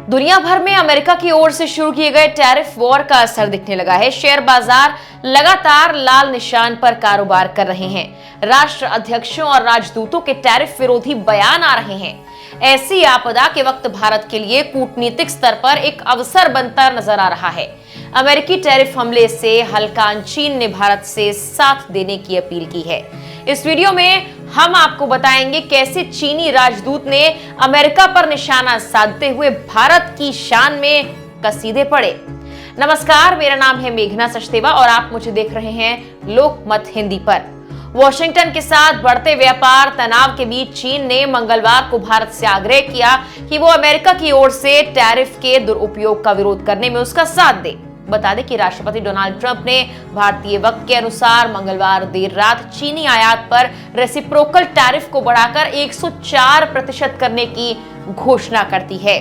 दुनिया भर में अमेरिका की ओर से शुरू किए गए टैरिफ वॉर का असर दिखने लगा है। शेयर बाजार लगातार लाल निशान पर कारोबार कर रहे हैं। राष्ट्र अध्यक्षों और राजदूतों के टैरिफ विरोधी बयान आ रहे हैं। ऐसी आपदा के वक्त भारत के लिए कूटनीतिक स्तर पर एक अवसर बनता नजर आ रहा है। अमेरिकी टैरिफ हमले से हल्का चीन ने भारत से साथ देने की अपील की है। इस वीडियो में हम आपको बताएंगे कैसे चीनी राजदूत ने अमेरिका पर निशाना साधते हुए भारत की शान में कसीदे पड़े। नमस्कार, मेरा नाम है मेघना सचदेवा और आप मुझे देख रहे हैं लोकमत हिंदी पर। वॉशिंगटन के साथ बढ़ते व्यापार तनाव के बीच चीन ने मंगलवार को भारत से आग्रह किया कि वो अमेरिका की ओर से टैरिफ के दुरुपयोग का विरोध करने में उसका साथ दे। बता दें कि राष्ट्रपति डोनाल्ड ट्रंप ने भारतीय वक्त के अनुसार मंगलवार देर रात चीनी आयात पर रेसिप्रोकल टैरिफ को बढ़ाकर 104% करने की घोषणा कर दी है।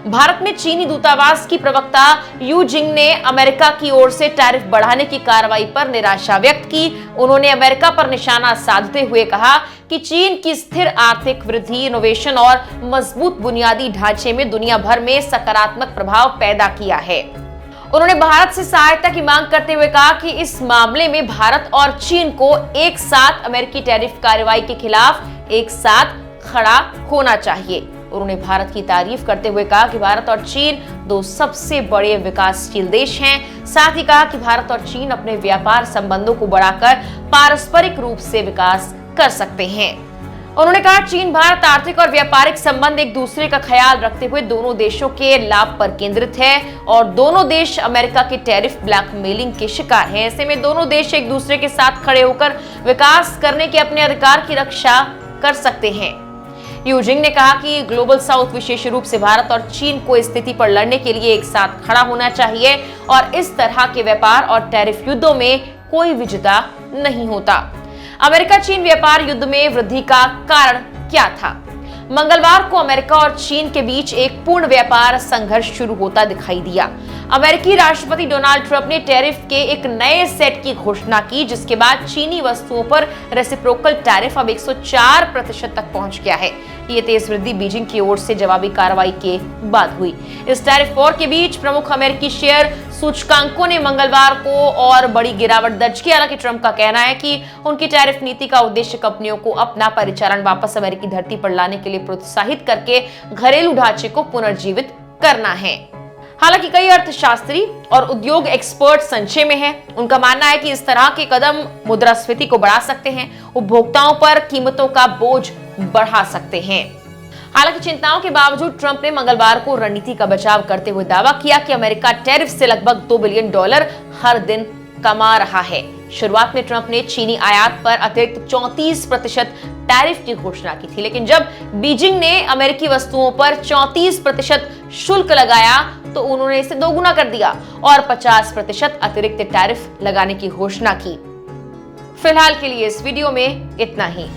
भारत में चीनी दूतावास की प्रवक्ता यू जिंग ने अमेरिका की ओर से टैरिफ बढ़ाने की कार्रवाई पर निराशा व्यक्त की। उन्होंने अमेरिका पर निशाना साधते हुए कहा कि चीन की स्थिर आर्थिक वृद्धि, इनोवेशन और मजबूत बुनियादी ढांचे में दुनिया भर में सकारात्मक प्रभाव पैदा किया है। उन्होंने भारत से सहायता की मांग करते हुए कहा कि इस मामले में भारत और चीन को एक साथ अमेरिकी टैरिफ कार्रवाई के खिलाफ एक साथ खड़ा होना चाहिए। उन्होंने भारत की तारीफ करते हुए कहा कि भारत और चीन दो सबसे बड़े विकासशील देश हैं। साथ ही कहा कि भारत और चीन अपने व्यापार संबंधों को बढ़ाकर पारस्परिक रूप से विकास कर सकते हैं। उन्होंने कहा चीन भारत आर्थिक और व्यापारिक संबंध एक दूसरे का ख्याल रखते हुए दोनों देशों के लाभ पर केंद्रित है और दोनों देश अमेरिका के टैरिफ ब्लैकमेलिंग के शिकार हैं। ऐसे में दोनों देश एक दूसरे के साथ खड़े होकर विकास करने के अपने अधिकार की रक्षा कर सकते हैं। यू जिंग ने कहा कि ग्लोबल साउथ विशेष रूप से भारत और चीन को इस स्थिति पर लड़ने के लिए एक साथ खड़ा होना चाहिए और इस तरह के व्यापार और टैरिफ युद्धों में कोई विजेता नहीं होता। अमेरिका चीन व्यापार युद्ध में वृद्धि का कारण क्या था? मंगलवार को अमेरिका और चीन के बीच एक पूर्ण व्यापार संघर्ष शुरू होता दिखाई दिया। अमेरिकी राष्ट्रपति डोनाल्ड ट्रंप ने टैरिफ के एक नए सेट की घोषणा की, जिसके बाद चीनी वस्तुओं पर रेसिप्रोकल टैरिफ अब 104% तक पहुंच गया है। ये तेज वृद्धि बीजिंग की ओर से जवाबी कार्रवाई के बाद हुई। इस टैरिफ वॉर के बीच प्रमुख अमेरिकी शेयर सूचकांकों ने मंगलवार को और बड़ी गिरावट दर्ज की। हालांकि ट्रंप का कहना है कि उनकी टैरिफ नीति का उद्देश्य कंपनियों को अपना परिचालन वापस अमेरिकी धरती पर लाने के लिए प्रोत्साहित करके घरेलू ढांचे को पुनर्जीवित करना है। हालांकि कई अर्थशास्त्री और उद्योग एक्सपर्ट संशय में हैं। उनका मानना है कि इस तरह के कदम मुद्रास्फीति को बढ़ा सकते हैं, उपभोक्ताओं पर कीमतों का बोझ बढ़ा सकते हैं। हालांकि चिंताओं के बावजूद ट्रंप ने मंगलवार को रणनीति का बचाव करते हुए दावा किया कि अमेरिका टैरिफ से लगभग $2 बिलियन हर दिन कमा रहा है। शुरुआत में ट्रंप ने चीनी आयात पर अतिरिक्त 34% टैरिफ की घोषणा की थी, लेकिन जब बीजिंग ने अमेरिकी वस्तुओं पर 34% शुल्क लगाया तो उन्होंने इसे दोगुना कर दिया और 50% अतिरिक्त टैरिफ लगाने की घोषणा की। फिलहाल के लिए इस वीडियो में इतना ही।